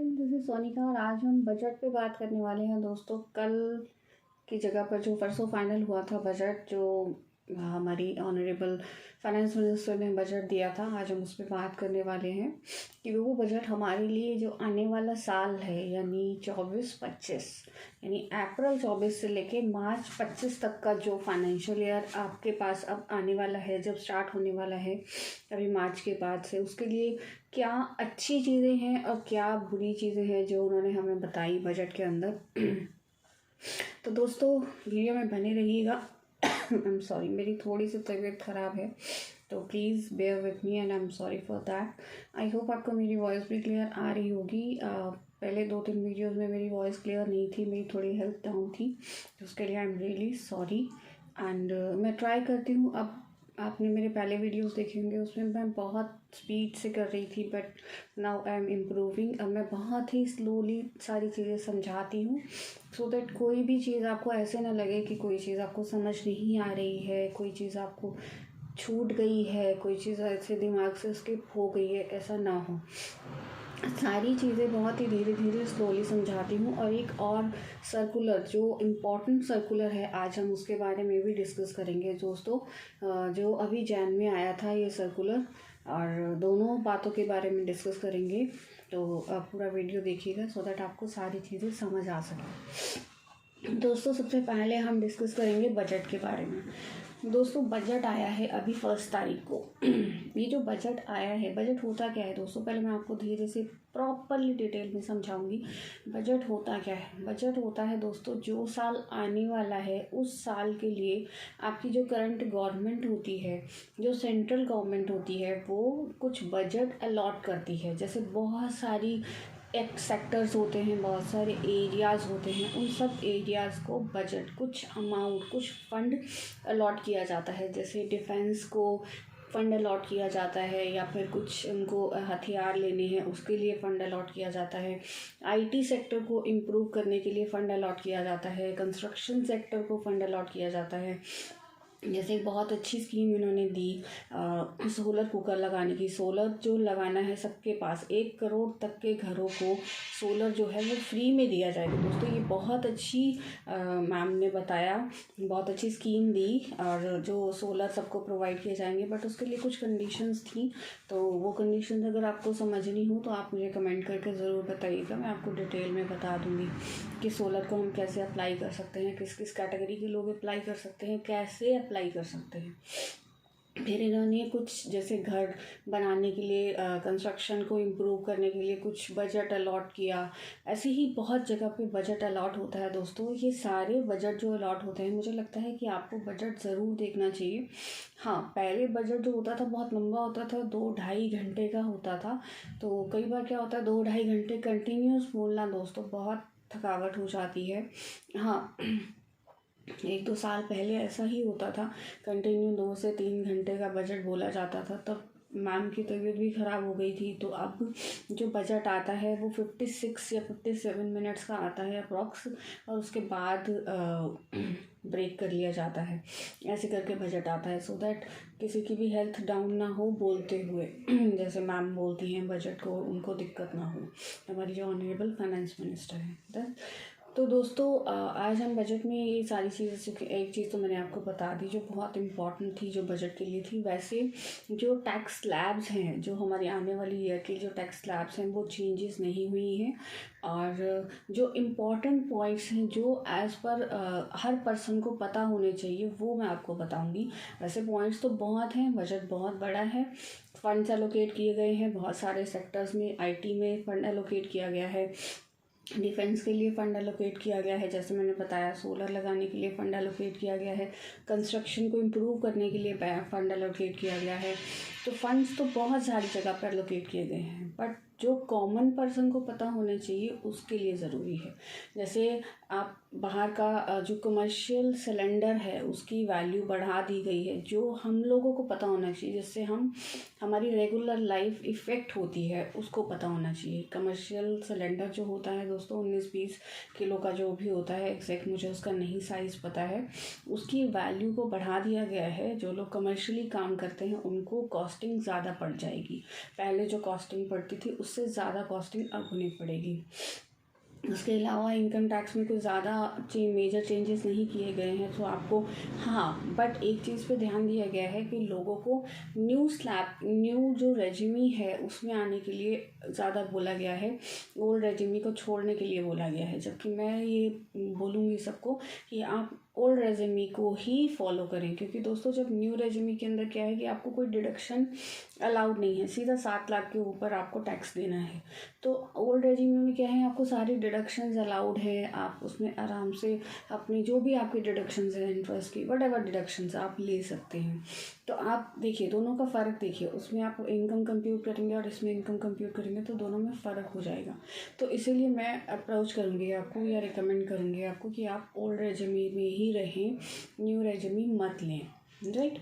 This is Sonika और आज हम बजट पे बात करने वाले हैं दोस्तों। कल की जगह पर जो परसों फाइनल हुआ था बजट, जो हमारी ऑनरेबल फाइनेंस मिनिस्टर ने बजट दिया था, आज हम उस पर बात करने वाले हैं कि वो बजट हमारे लिए जो आने वाला साल है यानी 24-25 यानी अप्रैल 24 से लेके मार्च 25 तक का जो फाइनेंशियल ईयर आपके पास अब आने वाला है, जब स्टार्ट होने वाला है अभी मार्च के बाद से, उसके लिए क्या अच्छी चीज़ें हैं और क्या बुरी चीज़ें हैं जो उन्होंने हमें बताई बजट के अंदर। तो दोस्तों वीडियो में बने रहिएगा। आई एम सॉरी, मेरी थोड़ी सी तबीयत ख़राब है तो please bear with me and I am sorry for that. I hope आपको मेरी वॉइस भी क्लियर आ रही होगी। पहले 2-3 वीडियोज़ में मेरी वॉइस क्लियर नहीं थी, मेरी थोड़ी हेल्थ डाउन थी, तो उसके लिए I am really sorry. And मैं ट्राई करती हूँ। अब आपने मेरे पहले वीडियोस देखे होंगे, उसमें मैं बहुत स्पीड से कर रही थी, but now I am improving. अब मैं बहुत ही स्लोली सारी चीज़ें समझाती हूँ सो दैट कोई भी चीज़ आपको ऐसे ना लगे कि कोई चीज़ आपको समझ नहीं आ रही है, कोई चीज़ आपको छूट गई है, कोई चीज़ ऐसे दिमाग से स्किप हो गई है, ऐसा ना हो। सारी चीज़ें बहुत ही धीरे धीरे स्लोली समझाती हूँ। और एक और सर्कुलर, जो इम्पोर्टेंट सर्कुलर है, आज हम उसके बारे में भी डिस्कस करेंगे दोस्तों। जो अभी जैन में आया था ये सर्कुलर, और दोनों बातों के बारे में डिस्कस करेंगे। तो आप पूरा वीडियो देखिएगा सो दैट आपको सारी चीज़ें समझ आ सकें। दोस्तों सबसे पहले हम डिस्कस करेंगे बजट के बारे में। दोस्तों बजट आया है अभी 1 तारीख को। ये जो बजट आया है, बजट होता क्या है दोस्तों, पहले मैं आपको धीरे से प्रॉपरली डिटेल में समझाऊंगी। बजट होता क्या है। बजट होता है दोस्तों, जो साल आने वाला है उस साल के लिए आपकी जो करंट गवर्नमेंट होती है, जो सेंट्रल गवर्नमेंट होती है, वो कुछ बजट अलॉट करती है। जैसे बहुत सारी एक सेक्टर्स होते हैं, बहुत सारे एरियाज़ होते हैं, उन सब एरियाज़ को बजट, कुछ अमाउंट, कुछ फंड अलॉट किया जाता है। जैसे डिफेंस को फंड अलॉट किया जाता है, या फिर कुछ उनको हथियार लेने हैं उसके लिए फ़ंड अलॉट किया जाता है। आईटी सेक्टर को इम्प्रूव करने के लिए फ़ंड अलॉट किया जाता है। कंस्ट्रक्शन सेक्टर को फ़ंड अलॉट किया जाता है। जैसे एक बहुत अच्छी स्कीम इन्होंने दी सोलर कुकर लगाने की। सोलर जो लगाना है सबके पास, 1 करोड़ तक के घरों को सोलर जो है वो फ्री में दिया जाएगा दोस्तों। ये बहुत अच्छी मैम ने बताया, बहुत अच्छी स्कीम दी, और जो सोलर सबको प्रोवाइड किए जाएंगे, बट उसके लिए कुछ कंडीशंस थी। तो वो कंडीशंस अगर आपको समझनी हो तो आप मुझे कमेंट करके ज़रूर बताइएगा, मैं आपको डिटेल में बता दूँगी कि सोलर को हम कैसे अप्लाई कर सकते हैं, किस किस कैटेगरी के लोग अप्लाई कर सकते हैं, कैसे अप्लाई कर सकते हैं। फिर इन्होंने कुछ जैसे घर बनाने के लिए, कंस्ट्रक्शन को इम्प्रूव करने के लिए कुछ बजट अलॉट किया। ऐसे ही बहुत जगह पे बजट अलॉट होता है दोस्तों। ये सारे बजट जो अलॉट होते हैं, मुझे लगता है कि आपको बजट ज़रूर देखना चाहिए। हाँ, पहले बजट जो होता था बहुत लंबा होता था, 2-2.5 घंटे का होता था। तो कई बार क्या होता है, 2-2.5 घंटे कंटिन्यूस बोलना दोस्तों बहुत थकावट हो जाती है। हाँ, 1-2 साल पहले ऐसा ही होता था, कंटिन्यू 2 से 3 घंटे का बजट बोला जाता था। तब मैम की तबीयत भी ख़राब हो गई थी। तो अब जो बजट आता है वो 56 या 57 मिनट्स का आता है अप्रॉक्स, और उसके बाद ब्रेक कर लिया जाता है। ऐसे करके बजट आता है सो दैट किसी की भी हेल्थ डाउन ना हो बोलते हुए। जैसे मैम बोलती हैं बजट को, उनको दिक्कत ना हो, हमारी जो ऑनरेबल फाइनेंस मिनिस्टर है। तो दोस्तों आज हम बजट में ये सारी चीज़ें, एक चीज़ तो मैंने आपको बता दी जो बहुत इम्पॉर्टेंट थी, जो बजट के लिए थी। वैसे जो टैक्स स्लैब्स हैं, जो हमारी आने वाली ईयर की जो टैक्स स्लैब्स हैं, वो चेंजेस नहीं हुई हैं। और जो इम्पॉर्टेंट पॉइंट्स हैं जो एज़ पर हर पर्सन को पता होने चाहिए, वो मैं आपको बताऊंगी। वैसे पॉइंट्स तो बहुत हैं, बजट बहुत बड़ा है, फंड्स एलोकेट किए गए हैं बहुत सारे सेक्टर्स में। आईटी में फ़ंड एलोकेट किया गया है, डिफेंस के लिए फ़ंड एलोकेट किया गया है, जैसे मैंने बताया सोलर लगाने के लिए फ़ंड एलोकेट किया गया है, कंस्ट्रक्शन को इम्प्रूव करने के लिए फ़ंड एलोकेट किया गया है। तो फंड्स तो बहुत सारी जगह पर एलोकेट किए गए हैं, बट जो कॉमन पर्सन को पता होना चाहिए उसके लिए ज़रूरी है। जैसे आप बाहर का जो कमर्शियल सिलेंडर है उसकी वैल्यू बढ़ा दी गई है, जो हम लोगों को पता होना चाहिए, जिससे हमारी रेगुलर लाइफ इफ़ेक्ट होती है, उसको पता होना चाहिए। कमर्शियल सिलेंडर जो होता है दोस्तों 19-20 किलो का जो भी होता है, एग्जैक्ट मुझे उसका नहीं साइज़ पता है, उसकी वैल्यू को बढ़ा दिया गया है। जो लोग कमर्शियली काम करते हैं उनको कॉस्टिंग ज़्यादा पड़ जाएगी। पहले जो कॉस्टिंग पड़ती थी उससे ज़्यादा कॉस्टिंग अब होनी पड़ेगी। उसके अलावा इनकम टैक्स में कोई ज़्यादा मेजर चेंजेस नहीं किए गए हैं, तो आपको हाँ बट एक चीज़ पे ध्यान दिया गया है कि लोगों को न्यू जो रेजिमी है उसमें आने के लिए ज़्यादा बोला गया है, ओल्ड रेजिमी को छोड़ने के लिए बोला गया है। जबकि मैं ये बोलूँगी सबको कि आप ओल्ड रेजिमी को ही फॉलो करें, क्योंकि दोस्तों जब न्यू रेजिमी के अंदर क्या है कि आपको कोई डिडक्शन अलाउड नहीं है, सीधा 7 लाख के ऊपर आपको टैक्स देना है। तो ओल्ड रेजिमी में क्या है, आपको सारी डिडक्शंस अलाउड है, आप उसमें आराम से अपनी जो भी आपकी डिडक्शंस हैं इंटरेस्ट की वट डिडक्शंस आप ले सकते हैं। तो आप देखिए दोनों का फ़र्क देखिए, उसमें आप इनकम कंप्यूट करेंगे और इसमें इनकम कंप्यूट करेंगे तो दोनों में फ़र्क हो जाएगा। तो इसीलिए मैं अप्रोच करूँगी आपको या रिकमेंड करूँगी आपको कि आप ओल्ड रेजिमी में ही रहें, न्यू रेजिमी मत लें, राइट।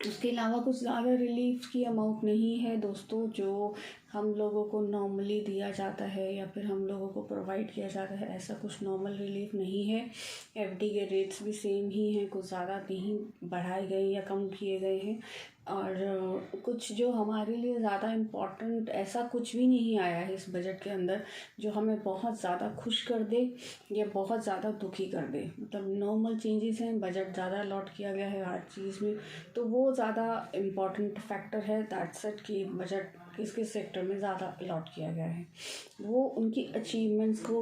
उसके अलावा कुछ ज़्यादा रिलीफ की अमाउंट नहीं है दोस्तों जो हम लोगों को नॉर्मली दिया जाता है या फिर हम लोगों को प्रोवाइड किया जाता है, ऐसा कुछ नॉर्मल रिलीफ नहीं है। एफडी के रेट्स भी सेम ही हैं, कुछ ज़्यादा नहीं बढ़ाए गए या कम किए गए हैं। और कुछ जो हमारे लिए ज़्यादा इम्पोर्टेंट ऐसा कुछ भी नहीं आया है इस बजट के अंदर जो हमें बहुत ज़्यादा खुश कर दे या बहुत ज़्यादा दुखी कर दे। मतलब नॉर्मल चेंजेस हैं, बजट ज़्यादा अलॉट किया गया है हर चीज़ में, तो वो ज़्यादा इम्पॉर्टेंट फैक्टर है दैट्स इट कि बजट किस किस सेक्टर में ज़्यादा अलॉट किया गया है। वो उनकी अचीवमेंट्स को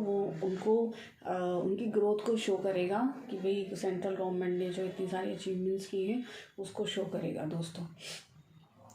उनकी ग्रोथ को शो करेगा कि भाई सेंट्रल गवर्नमेंट ने जो इतनी सारी अचीवमेंट्स की हैं उसको शो करेगा दोस्तों।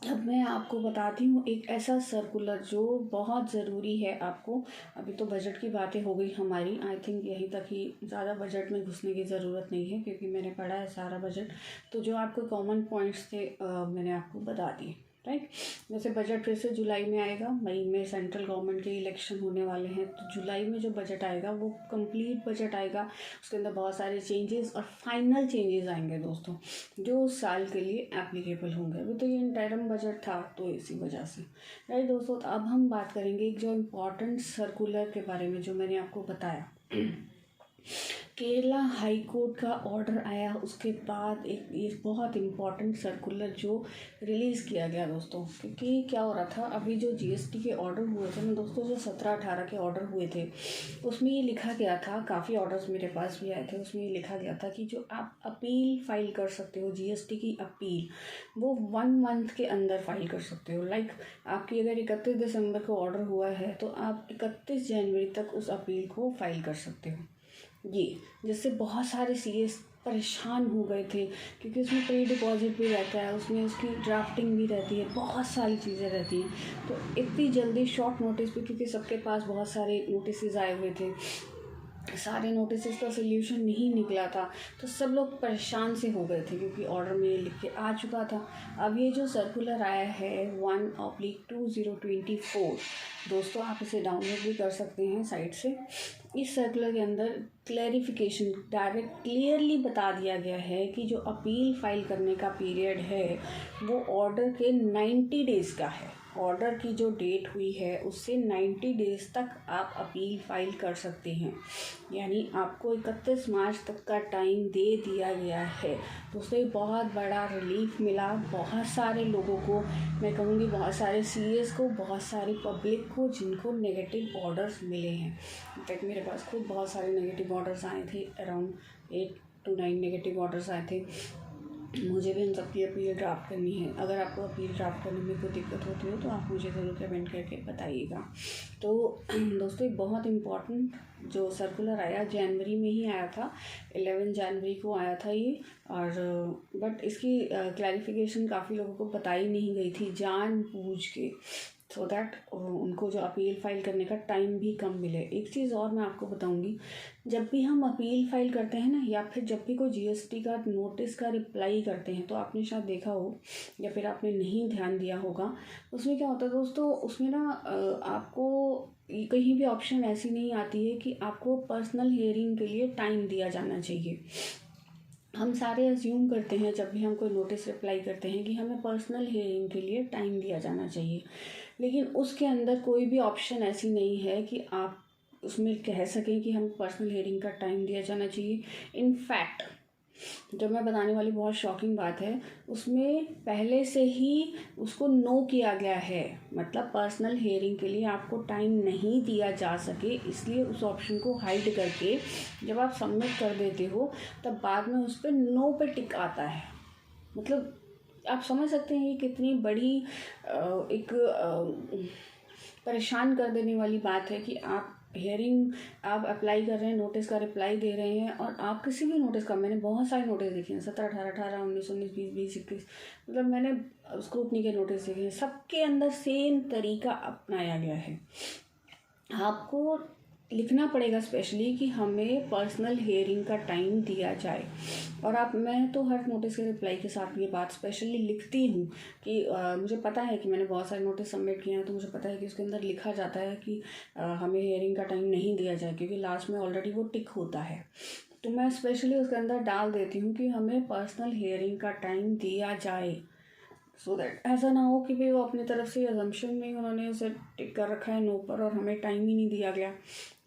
अब मैं आपको बताती हूँ एक ऐसा सर्कुलर जो बहुत ज़रूरी है आपको। अभी तो बजट की बातें हो गई हमारी, आई थिंक यहीं तक ही, ज़्यादा बजट में घुसने की ज़रूरत नहीं है क्योंकि मैंने पढ़ा है सारा बजट। तो जो आपको कॉमन पॉइंट्स थे मैंने आपको बता दिए, राइट। जैसे बजट फिर से जुलाई में आएगा, मई में सेंट्रल गवर्नमेंट के इलेक्शन होने वाले हैं, तो जुलाई में जो बजट आएगा वो कंप्लीट बजट आएगा। उसके अंदर बहुत सारे चेंजेस और फाइनल चेंजेस आएंगे दोस्तों जो उस साल के लिए एप्लीकेबल होंगे। अभी तो ये इंटरिम बजट था तो इसी वजह से, राइट दोस्तों। तो अब हम बात करेंगे एक जो इम्पोर्टेंट सर्कुलर के बारे में जो मैंने आपको बताया। केरला हाई कोर्ट का ऑर्डर आया, उसके बाद एक बहुत इम्पॉर्टेंट सर्कुलर जो रिलीज़ किया गया दोस्तों। क्योंकि क्या हो रहा था, अभी जो जीएसटी के ऑर्डर हुए थे ना दोस्तों, जो 17-18 के ऑर्डर हुए थे उसमें ये लिखा गया था, काफ़ी ऑर्डर्स मेरे पास भी आए थे, उसमें ये लिखा गया था कि जो आप अपील फाइल कर सकते हो, जीएसटी की अपील वो 1 मंथ के अंदर फाइल कर सकते हो। लाइक आपकी अगर 31 दिसंबर को ऑर्डर हुआ है तो आप 31 जनवरी तक उस अपील को फाइल कर सकते हो। ये जिससे बहुत सारे सीएस परेशान हो गए थे क्योंकि उसमें प्री डिपॉजिट भी रहता है, उसमें उसकी ड्राफ्टिंग भी रहती है, बहुत सारी चीज़ें रहती हैं। तो इतनी जल्दी शॉर्ट नोटिस पे, क्योंकि सबके पास बहुत सारे नोटिस आए हुए थे, सारे नोटिस का सोल्यूशन नहीं निकला था, तो सब लोग परेशान से हो गए थे क्योंकि ऑर्डर में लिख के आ चुका था। अब ये जो सर्कुलर आया है 1/2024 दोस्तों, आप इसे डाउनलोड भी कर सकते हैं साइट से। इस सर्कुलर के अंदर क्लैरिफिकेशन डायरेक्ट क्लियरली बता दिया गया है कि जो अपील फाइल करने का पीरियड है वो ऑर्डर के 90 डेज़ का है। ऑर्डर की जो डेट हुई है उससे 90 डेज़ तक आप अपील फाइल कर सकते हैं, यानी आपको 31 मार्च तक का टाइम दे दिया गया है। तो उससे बहुत बड़ा रिलीफ मिला बहुत सारे लोगों को, मैं कहूँगी बहुत सारे सीएस को, बहुत सारी पब्लिक को जिनको नेगेटिव ऑर्डर्स मिले हैं। इनफैक्ट मेरे पास खुद बहुत सारे नेगेटिव ऑर्डर्स आए थे, अराउंड 8 to 9 नेगेटिव ऑर्डर्स आए थे। मुझे भी इन सब की अपील ड्राफ्ट करनी है। अगर आपको अपील ड्राफ्ट करने में कोई दिक्कत होती हो तो आप मुझे ज़रूर कमेंट करके बताइएगा। तो दोस्तों एक बहुत इम्पॉर्टेंट जो सर्कुलर आया, जनवरी में ही आया था, 11 जनवरी को आया था ये। और बट इसकी क्लैरिफिकेशन काफ़ी लोगों को बताई नहीं गई थी जानबूझ के, सो दैट उनको जो अपील फाइल करने का टाइम भी कम मिले। एक चीज़ और मैं आपको बताऊंगी, जब भी हम अपील फाइल करते हैं ना, या फिर जब भी कोई जीएसटी का नोटिस का रिप्लाई करते हैं, तो आपने शायद देखा हो या फिर आपने नहीं ध्यान दिया होगा, उसमें क्या होता है दोस्तों, उसमें ना आपको कहीं भी ऑप्शन ऐसी नहीं आती है कि आपको पर्सनल हियरिंग के लिए टाइम दिया जाना चाहिए। हम सारे अज्यूम करते हैं जब भी हम कोई नोटिस रिप्लाई करते हैं कि हमें पर्सनल हियरिंग के लिए टाइम दिया जाना चाहिए, लेकिन उसके अंदर कोई भी ऑप्शन ऐसी नहीं है कि आप उसमें कह सकें कि हम पर्सनल हियरिंग का टाइम दिया जाना चाहिए। इनफैक्ट जो मैं बताने वाली बहुत शॉकिंग बात है, उसमें पहले से ही उसको नो किया गया है, मतलब पर्सनल हेयरिंग के लिए आपको टाइम नहीं दिया जा सके, इसलिए उस ऑप्शन को हाइड करके जब आप सबमिट कर देते हो तब बाद में उस पर नो पे टिक आता है। मतलब आप समझ सकते हैं ये कितनी बड़ी एक परेशान कर देने वाली बात है कि आप हेयरिंग आप अप्लाई कर रहे हैं, नोटिस का रिप्लाई दे रहे हैं, और आप किसी भी नोटिस का, मैंने बहुत सारे नोटिस देखे हैं, 17, 18, 18, 19, 19, 20, 20, 21, मतलब मैंने स्क्रूटनी के नोटिस देखे हैं, सबके अंदर सेम तरीका अपनाया गया है। आपको लिखना पड़ेगा स्पेशली कि हमें पर्सनल हेयरिंग का टाइम दिया जाए। और मैं तो हर नोटिस के रिप्लाई के साथ ये बात स्पेशली लिखती हूँ कि मुझे पता है कि मैंने बहुत सारे नोटिस सबमिट किए हैं, तो मुझे पता है कि उसके अंदर लिखा जाता है कि हमें हेयरिंग का टाइम नहीं दिया जाए, क्योंकि लास्ट में ऑलरेडी वो टिक होता है। तो मैं स्पेशली उसके अंदर डाल देती हूँ कि हमें पर्सनल हेयरिंग का टाइम दिया जाए, सो दैट ऐसा ना हो कि भाई वो अपनी तरफ से अजम्पशन में उन्होंने उसे टिक कर रखा है नो पर और हमें टाइम ही नहीं दिया गया।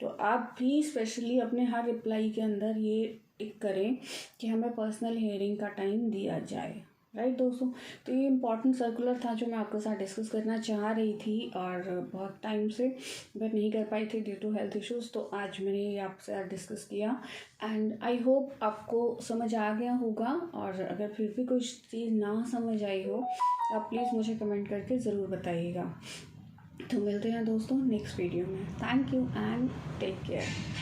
तो आप भी स्पेशली अपने हर रिप्लाई के अंदर ये टिक करें कि हमें पर्सनल हेयरिंग का टाइम दिया जाए। राइट दोस्तों, तो ये इम्पॉर्टेंट सर्कुलर था जो मैं आपके साथ डिस्कस करना चाह रही थी, और बहुत टाइम से बट नहीं कर पाई थी ड्यू टू हेल्थ इश्यूज़, तो आज मैंने ये आपके साथ डिस्कस किया एंड आई होप आपको समझ आ गया होगा। और अगर फिर भी कुछ चीज़ ना समझ आई हो तो आप प्लीज़ मुझे कमेंट करके ज़रूर बताइएगा। तो मिलते हैं दोस्तों नेक्स्ट वीडियो में। Thank you and take care.